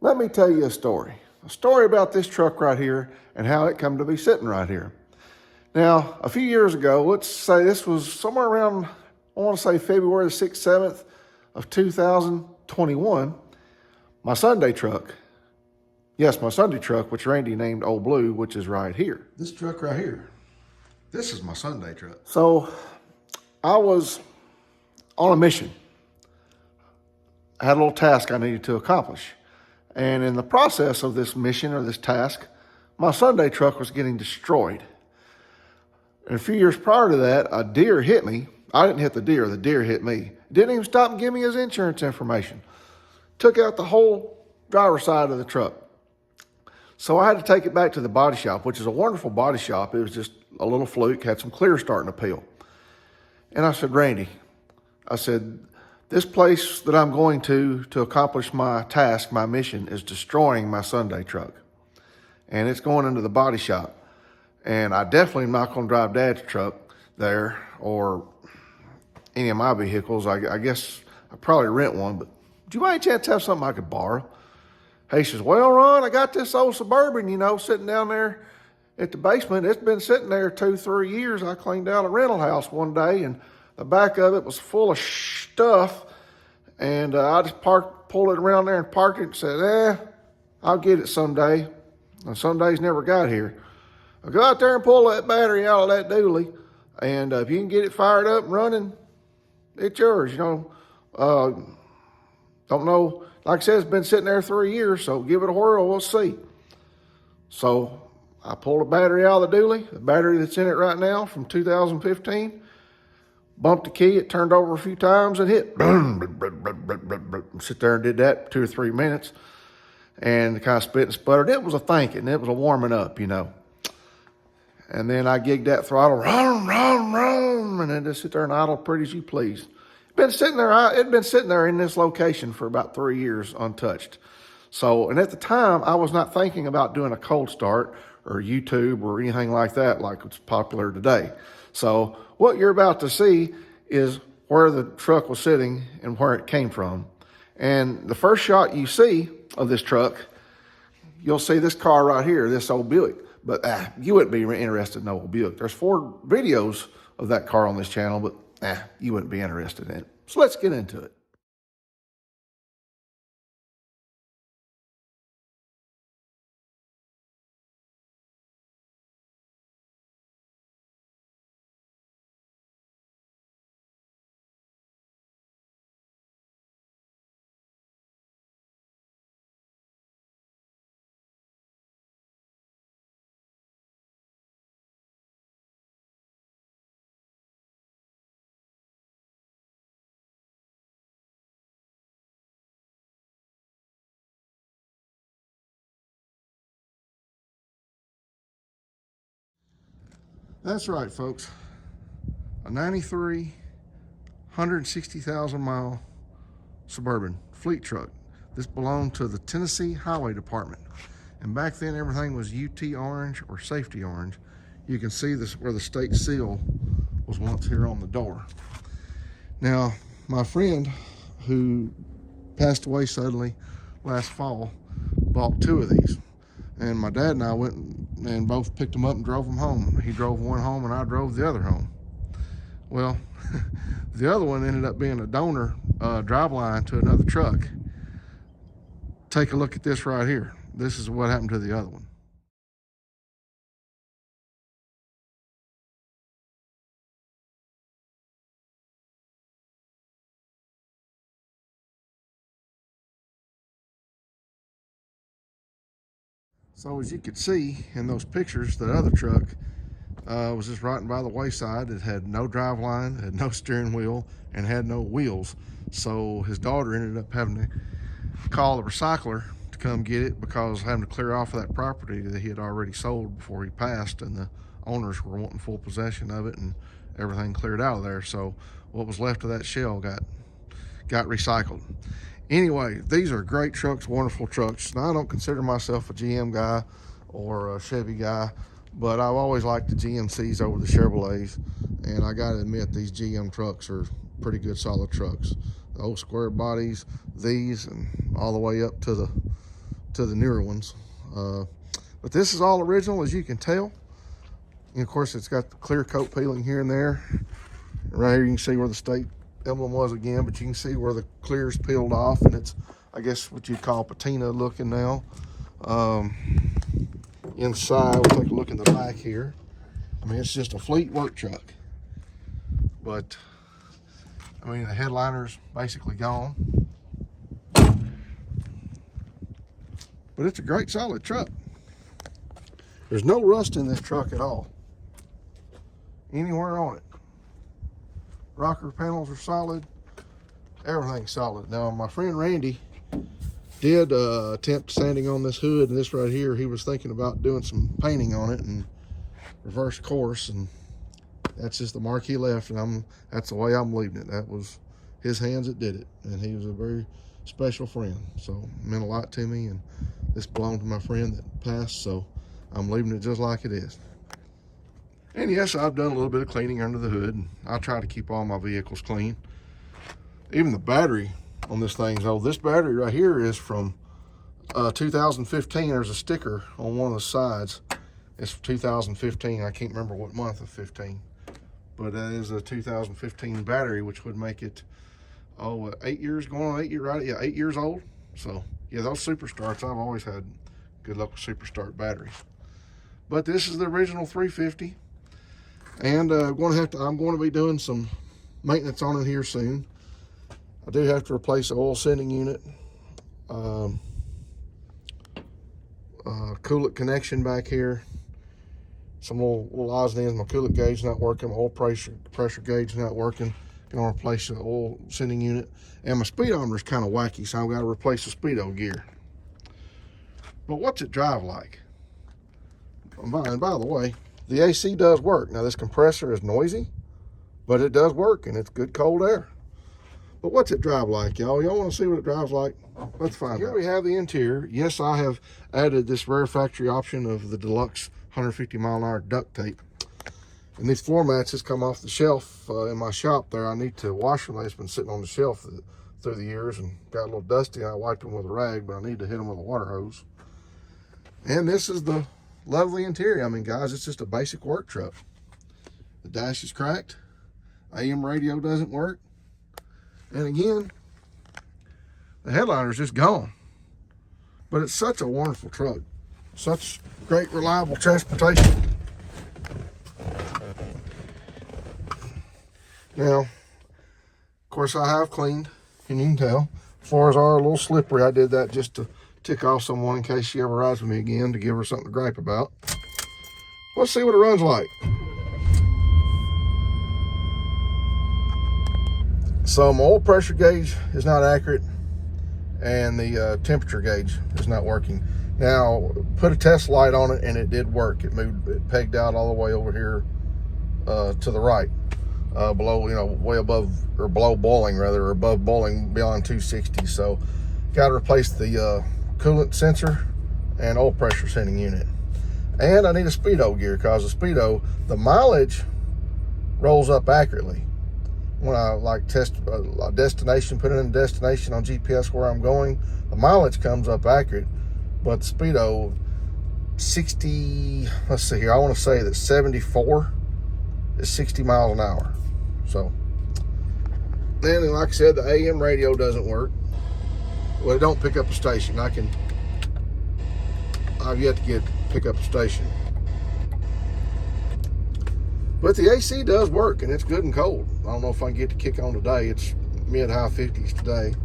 Let me tell you a story about this truck right here and how it come to be sitting right here. Now, a few years ago, let's say this was somewhere around, I want to say February the 6th, 7th of 2021, my Sunday truck, yes, my Sunday truck, which Randy named Old Blue, which is right here. This truck right here, this is my Sunday truck. So I was on a mission. I had a little task I needed to accomplish. And in the process of this mission or this task, my Sunday truck was getting destroyed. And a few years prior to that, a deer hit me. I didn't hit the deer hit me. Didn't even stop and give me his insurance information. Took out the whole driver's side of the truck. So I had to take it back to the body shop, which is a wonderful body shop. It was just a little fluke, had some clear starting to peel. And I said, Randy, I said, this place that I'm going to accomplish my task, my mission, is destroying my Sunday truck. And it's going into the body shop. And I definitely am not going to drive Dad's truck there or any of my vehicles. I guess I'd probably rent one, but do you by any chance have something I could borrow? He says, well, Ron, I got this old Suburban, sitting down there at the basement. It's been sitting there 2-3 years. I cleaned out a rental house one day, and the back of it was full of stuff, and I just pulled it around there and parked it and said, I'll get it someday. And Sundays never got here. I'll go out there and pull that battery out of that dually, and if you can get it fired up and running, it's yours. Don't know. Like I said, it's been sitting there 3 years, so give it a whirl. We'll see. So I pulled a battery out of the dually, the battery that's in it right now from 2015. Bumped the key, it turned over a few times and hit. Sit there and did that 2 or 3 minutes and kind of spit and sputtered. It was a thinking, it was a warming up, And then I gigged that throttle, and then just sit there and idle pretty as you please. It'd been sitting there in this location for about 3 years untouched. So, and at the time, I was not thinking about doing a cold start or YouTube or anything like that, like it's popular today. So what you're about to see is where the truck was sitting and where it came from. And the first shot you see of this truck, you'll see this car right here, this old Buick. But you wouldn't be interested in old Buick. There's 4 videos of that car on this channel, but you wouldn't be interested in it. So let's get into it. That's right, folks. A 93, 160,000 mile Suburban fleet truck. This belonged to the Tennessee Highway Department. And back then everything was UT orange or safety orange. You can see this where the state seal was once here on the door. Now, my friend who passed away suddenly last fall bought 2 of these. And my dad and I went and both picked them up and drove them home. He drove one home and I drove the other home. Well, the other one ended up being a donor driveline to another truck. Take a look at this right here. This is what happened to the other one. So as you could see in those pictures, the other truck was just riding by the wayside. It had no drive line, had no steering wheel, and had no wheels. So his daughter ended up having to call the recycler to come get it because having to clear off of that property that he had already sold before he passed, and the owners were wanting full possession of it and everything cleared out of there. So what was left of that shell got recycled. Anyway, these are great trucks, wonderful trucks. Now, I don't consider myself a GM guy or a Chevy guy, but I've always liked the GMCs over the Chevrolets, and I gotta admit, these GM trucks are pretty good, solid trucks. The old square bodies, these, and all the way up to the to the newer ones. But this is all original, as you can tell. And of course, it's got the clear coat peeling here and there. Right here, you can see where the state emblem was again, but you can see where the clear's peeled off, and it's, I guess, what you'd call patina looking now. Inside, we'll take a look in the back here. I mean, it's just a fleet work truck. But, I mean, the headliner's basically gone. But it's a great, solid truck. There's no rust in this truck at all. Anywhere on it. Rocker panels are solid. Everything's solid. Now, my friend Randy did attempt sanding on this hood, and this right here, he was thinking about doing some painting on it and reverse course, and that's just the mark he left, and that's the way I'm leaving it. That was his hands that did it, and he was a very special friend, so it meant a lot to me, and this belonged to my friend that passed, so I'm leaving it just like it is. And yes, I've done a little bit of cleaning under the hood, and I try to keep all my vehicles clean. Even the battery on this thing, though, this battery right here is from 2015. There's a sticker on one of the sides. It's 2015. I can't remember what month of 15, but that is a 2015 battery, which would make it 8 years, going on 8 years, right? Yeah, 8 years old. So yeah, those Super Starts, I've always had good luck with Super Start batteries. But this is the original 350, and I'm going to be doing some maintenance on it here soon. I do have to replace the oil sending unit, coolant connection back here, some little odds and ends. My coolant gauge not working, my oil pressure gauge not working. Gonna replace the oil sending unit, and my speedometer is kind of wacky, so I've got to replace the speedo gear. But what's it drive like? And by the way, the AC does work. Now this compressor is noisy, but it does work, and it's good cold air. But what's it drive like, y'all? Y'all want to see what it drives like? Let's find out. Here we have the interior. Yes, I have added this rare factory option of the deluxe 150 mile an hour duct tape. And these floor mats just come off the shelf in my shop there. I need to wash them. They've been sitting on the shelf through the years and got a little dusty. I wiped them with a rag, but I need to hit them with a water hose. And this is the lovely interior. I mean, guys, it's just a basic work truck. The dash is cracked. AM radio doesn't work. And again, the headliner's just gone. But it's such a wonderful truck. Such great, reliable transportation. Now, of course, I have cleaned, and you can tell. Floors are a little slippery. I did that just to tick off someone in case she ever rides with me again, to give her something to gripe about. Let's see what it runs like. So my oil pressure gauge is not accurate, and the temperature gauge is not working. Now, put a test light on it, and it did work. It pegged out all the way over here to the right, below, way above, or below boiling rather, or above boiling beyond 260. So, got to replace the coolant sensor and oil pressure sending unit. And I need a speedo gear, because the speedo, the mileage rolls up accurately. When I test a destination, put in a destination on GPS where I'm going, the mileage comes up accurate, but the speedo 60, let's see here, I want to say that 74 is 60 miles an hour. So then, like I said, the AM radio doesn't work. Well, it don't pick up a station. I've yet to pick up a station. But the AC does work, and it's good and cold. I don't know if I can get to kick on today. It's mid-high 50s today.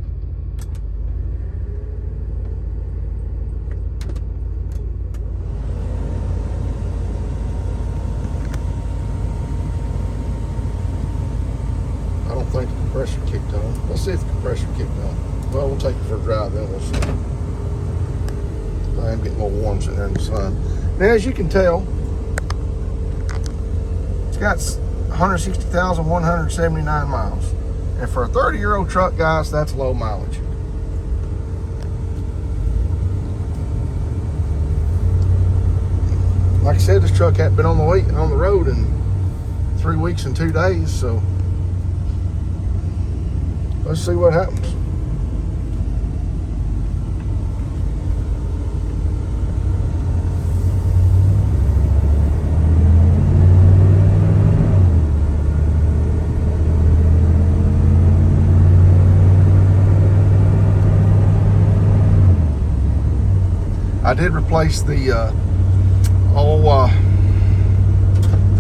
I don't think the compressor kicked on. Let's see if the compressor kicked on. Well, we'll take it for a drive, then we'll see. I am getting a little warm sitting there in the sun. Now, as you can tell, got 160,179 miles, and for a 30-year-old truck, guys, that's low mileage. Like I said, this truck hadn't been on the road in 3 weeks and 2 days, so let's see what happens. I did replace the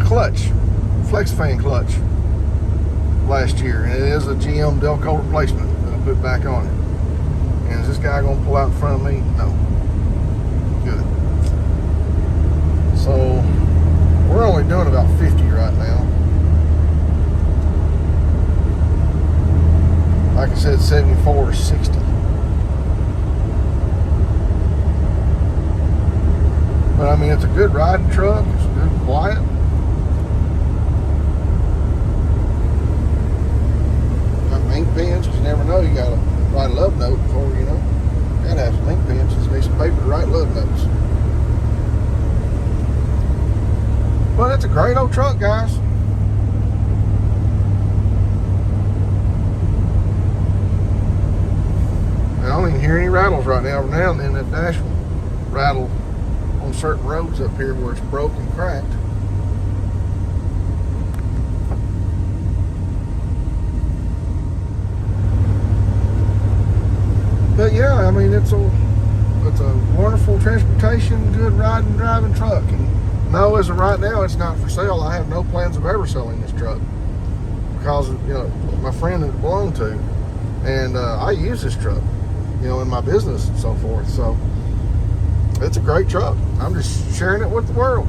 clutch, flex fan clutch last year, and it is a GM Delco replacement that I put back on it. And is this guy gonna pull out in front of me? No. Good. So we're only doing about 50 right now. Like I said, 74 or 60. But I mean, it's a good riding truck. It's good and quiet. Got ink pens, because you never know. You gotta write a love note before you know. You gotta have some ink pens. Just need some paper to write love notes. But it's a great old truck, guys. I don't even hear any rattles right now. Every now and then that dash will rattle on certain roads up here where it's broke and cracked. But yeah, I mean, it's a wonderful transportation, good riding, driving truck. And no, as of right now, it's not for sale. I have no plans of ever selling this truck because, you know, my friend that it belonged to, and I use this truck, you know, in my business and so forth. So it's a great truck. I'm just sharing it with the world.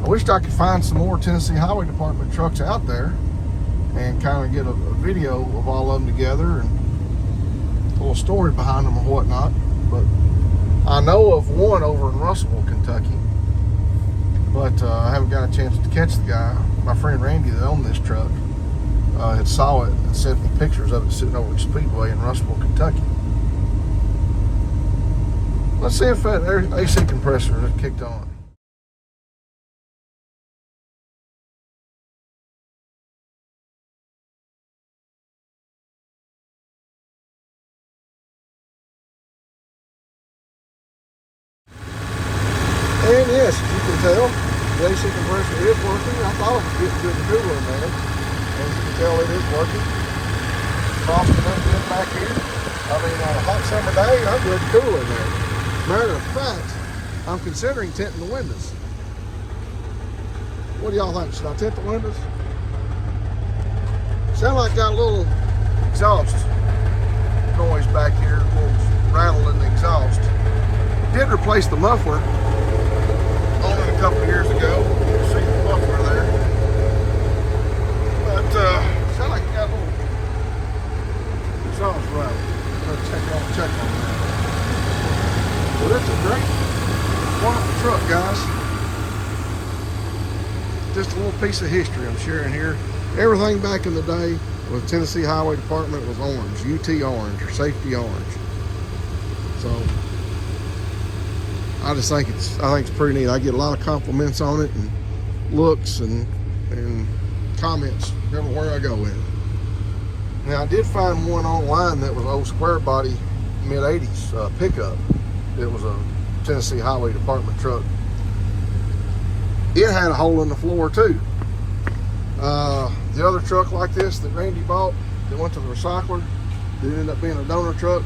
I wished I could find some more Tennessee Highway Department trucks out there and kind of get a video of all of them together and a little story behind them or whatnot. But I know of one over in Russellville, Kentucky, but I haven't got a chance to catch the guy. My friend Randy that owned this truck had saw it and sent me pictures of it sitting over at Speedway in Russellville, Kentucky. Let's see if that AC compressor has kicked on. And yes, as you can tell, the AC compressor is working. I thought it was getting good and cooler in there. As you can tell, it is working. Frosting up good back here. I mean, on a hot summer day, I'm good and cool in there. Matter of fact, I'm considering tinting the windows. What do y'all think? Should I tint the windows? Sound like got a little exhaust noise back here, a little rattle in the exhaust. Did replace the muffler on it a couple of years ago. You can see the muffler there. But sound like it got a little exhaust rattle. Let's check on that. Well, that's a great, wonderful truck, guys. Just a little piece of history I'm sharing here. Everything back in the day with Tennessee Highway Department was orange, UT orange or safety orange. So I just think it's pretty neat. I get a lot of compliments on it and looks and comments everywhere I go in it. Now I did find one online that was an old square body mid-80s pickup. It was a Tennessee Highway Department truck. It had a hole in the floor too. The other truck like this that Randy bought that went to the recycler, that ended up being a donor truck,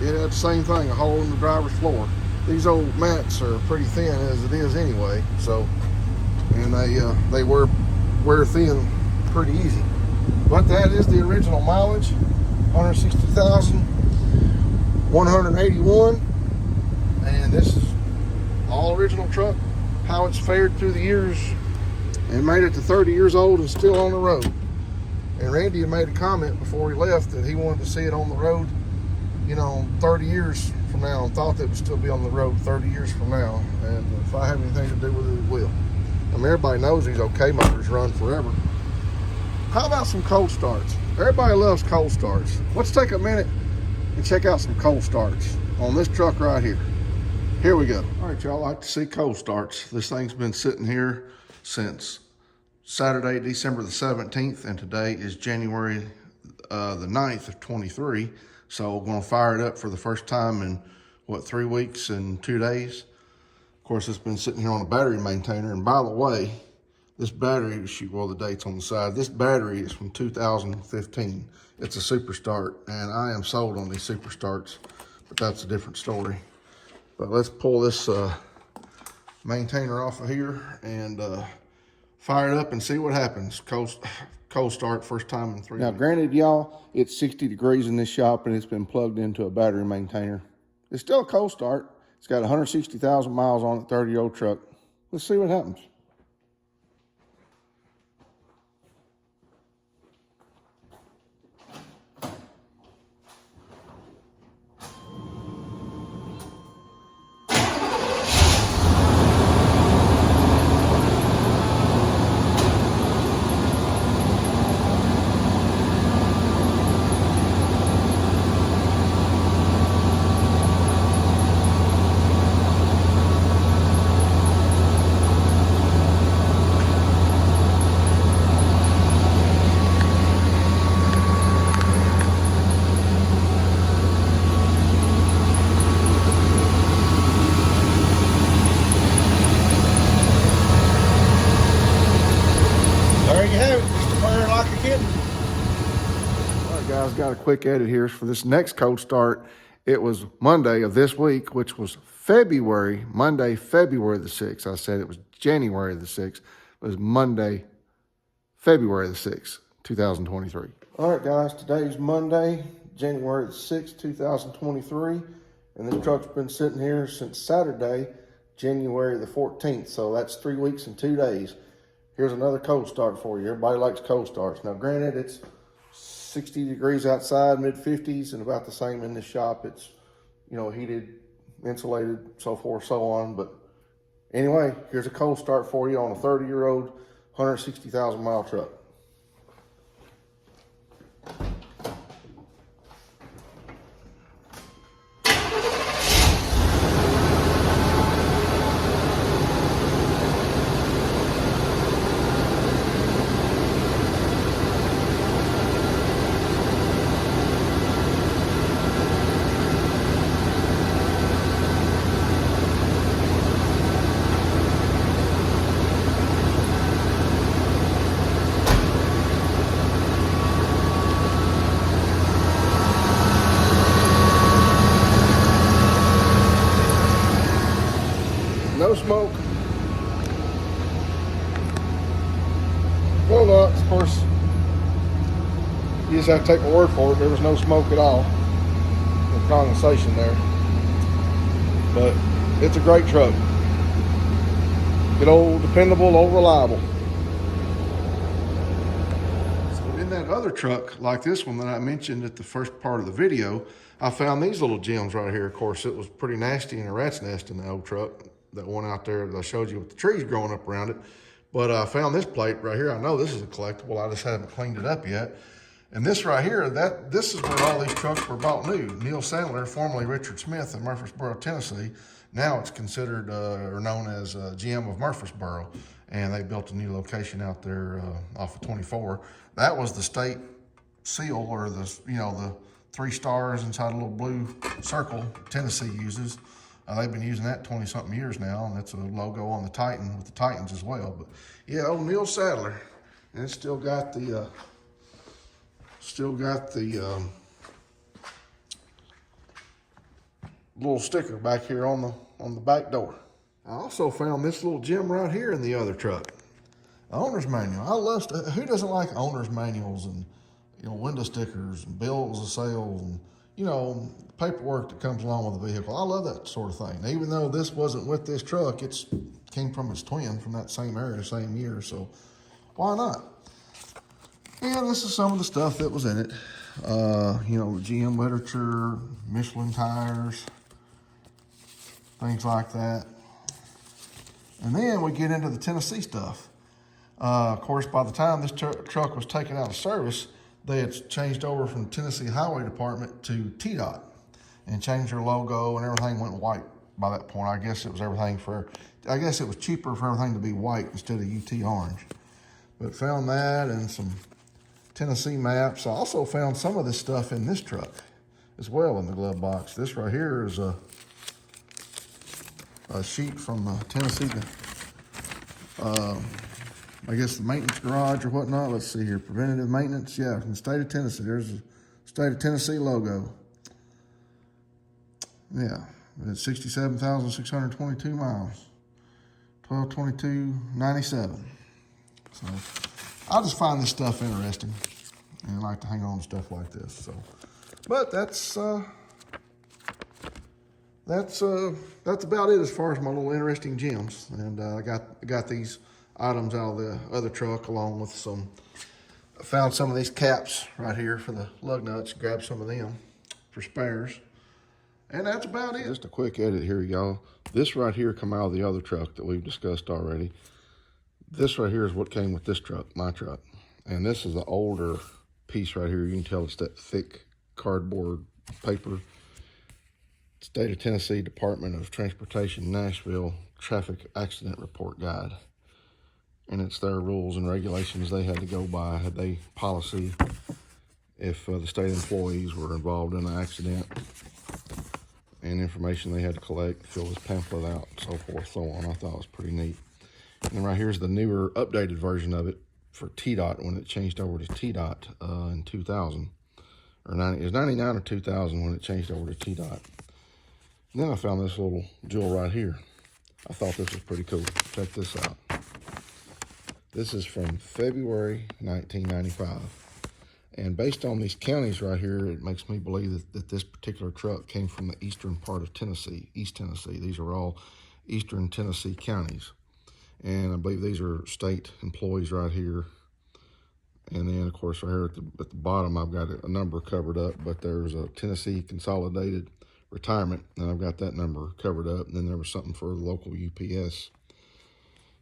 it had the same thing, a hole in the driver's floor. These old mats are pretty thin as it is anyway, so, and they wear thin pretty easy. But that is the original mileage, 160,181. And this is all original truck, how it's fared through the years and made it to 30 years old and still on the road. And Randy had made a comment before he left that he wanted to see it on the road, you know, 30 years from now, and thought that it would still be on the road 30 years from now. And if I have anything to do with it, it will. I mean, everybody knows these OK motors run forever. How about some cold starts? Everybody loves cold starts. Let's take a minute and check out some cold starts on this truck right here. Here we go. All right, y'all like to see cold starts. This thing's been sitting here since Saturday, December the 17th, and today is January the 9th of 23. So we're gonna fire it up for the first time in, what, 3 weeks and 2 days? Of course, it's been sitting here on a battery maintainer. And by the way, this battery, well, the date's on the side. This battery is from 2015. It's a Super Start, and I am sold on these Super Starts, but that's a different story. But let's pull this maintainer off of here and fire it up and see what happens. Cold start, first time in 3 weeks. Now, granted, y'all, it's 60 degrees in this shop and it's been plugged into a battery maintainer. It's still a cold start. It's got 160,000 miles on it, 30-year-old truck. Let's see what happens. There you have it, just purring like a kitten. All right, guys, got a quick edit here for this next cold start. It was Monday of this week, which was Monday, February the 6th. I said it was January the 6th. It was Monday, February the 6th, 2023. All right, guys, today's Monday, January the 6th, 2023. And this truck's been sitting here since Saturday, January the 14th. So that's 3 weeks and 2 days. Here's another cold start for you. Everybody likes cold starts. Now, granted, it's 60 degrees outside, mid-50s, and about the same in this shop. It's, you know, heated, insulated, so forth, so on. But anyway, here's a cold start for you on a 30-year-old, 160,000-mile truck. No smoke. Well, no, of course, you just have to take my word for it. There was no smoke at all. No condensation there. But it's a great truck. Good old, dependable, old reliable. So in that other truck, like this one that I mentioned at the first part of the video, I found these little gems right here. Of course, it was pretty nasty in a rat's nest in the old truck. That one out there that I showed you with the trees growing up around it. But I found this plate right here. I know this is a collectible. I just haven't cleaned it up yet. And this right here, this is where all these trucks were bought new. Neil Sandler, formerly Richard Smith in Murfreesboro, Tennessee. Now it's considered or known as GM of Murfreesboro. And they built a new location out there off of 24. That was the state seal, or the 3 stars inside a little blue circle Tennessee uses. They've been using that 20-something years now, and that's a logo on the Titan with the Titans as well. But yeah, old Neil Sadler, and it's still got the little sticker back here on the back door. I also found this little gem right here in the other truck, owner's manual. I love who doesn't like owner's manuals and window stickers and bills of sales and paperwork that comes along with the vehicle. I love that sort of thing. Even though this wasn't with this truck, it came from its twin from that same area, same year. So why not? And this is some of the stuff that was in it. The GM literature, Michelin tires, things like that. And then we get into the Tennessee stuff. Of course, by the time this truck was taken out of service, they had changed over from Tennessee Highway Department to TDOT and changed their logo, and everything went white by that point. I guess it was cheaper for everything to be white instead of UT orange. But found that and some Tennessee maps. I also found some of this stuff in this truck as well in the glove box. This right here is a sheet from Tennessee, I guess the maintenance garage or whatnot. Let's see here, preventative maintenance. Yeah, from the state of Tennessee. There's a state of Tennessee logo. Yeah, It's 67,622 miles. 1222.97. So I just find this stuff interesting and I like to hang on to stuff like this. So, but that's about it as far as my little interesting gems. And I got these items out of the other truck along with I found some of these caps right here for the lug nuts. Grabbed some of them for spares. And that's about it. Just a quick edit here, y'all. This right here come out of the other truck that we've discussed already. This right here is what came with this truck, my truck. And this is the older piece right here. You can tell it's that thick cardboard paper. State of Tennessee Department of Transportation, Nashville Traffic Accident Report Guide. And it's their rules and regulations they had to go by, had they policy if the state employees were involved in an accident, and information they had to collect, fill this pamphlet out, so forth, so on. I thought it was pretty neat. And right here's the newer, updated version of it for TDOT when it changed over to TDOT in 2000. It was 99 or 2000 when it changed over to TDOT. And then I found this little jewel right here. I thought this was pretty cool. Check this out. This is from February 1995. And based on these counties right here, it makes me believe that this particular truck came from the eastern part of Tennessee, East Tennessee. These are all eastern Tennessee counties. And I believe these are state employees right here. And then, of course, right here at the bottom, I've got a number covered up, but there's a Tennessee Consolidated Retirement, and I've got that number covered up. And then there was something for the local UPS.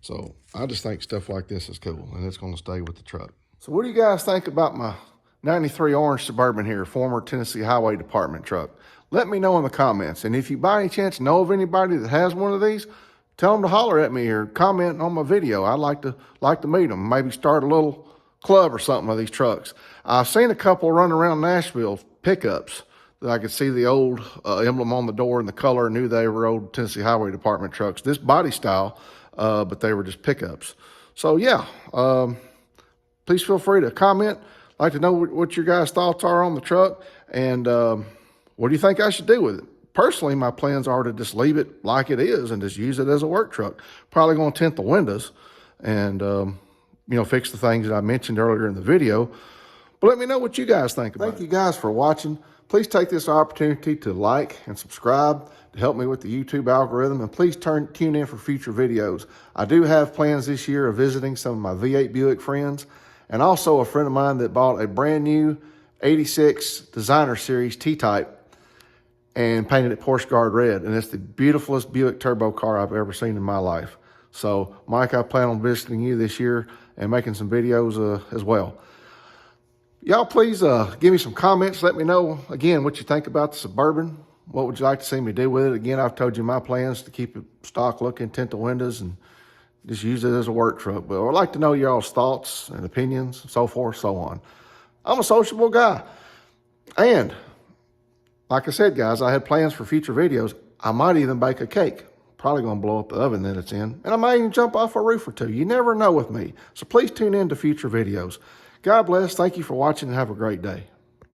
So I just think stuff like this is cool, and it's going to stay with the truck. So what do you guys think about my 93 orange Suburban here, former Tennessee Highway Department truck? Let me know in the comments. And if you by any chance know of anybody that has one of these, tell them to holler at me or comment on my video. I'd like to meet them, maybe start a little club or something with these trucks. I've seen a couple run around Nashville pickups that I could see the old emblem on the door and the color, knew they were old Tennessee Highway Department trucks. This body style, but they were just pickups. So yeah, please feel free to comment. I'd like to know what your guys' thoughts are on the truck, and what do you think I should do with it? Personally, my plans are to just leave it like it is and just use it as a work truck. Probably going to tint the windows and fix the things that I mentioned earlier in the video. But let me know what you guys think about it. Thank you guys for watching. Please take this opportunity to like and subscribe to help me with the YouTube algorithm, and please tune in for future videos. I do have plans this year of visiting some of my V8 Buick friends, and also a friend of mine that bought a brand new 86 Designer Series T-Type and painted it Porsche Guard red, and it's the beautifulest Buick turbo car I've ever seen in my life. So, Mike, I plan on visiting you this year and making some videos as well. Y'all please give me some comments. Let me know, again, what you think about the Suburban. What would you like to see me do with it? Again, I've told you my plans to keep it stock looking, tint the windows, and just use it as a work truck. But I'd like to know y'all's thoughts and opinions, so forth, so on. I'm a sociable guy. And like I said, guys, I had plans for future videos. I might even bake a cake. Probably going to blow up the oven that it's in. And I might even jump off a roof or two. You never know with me. So please tune in to future videos. God bless. Thank you for watching and have a great day.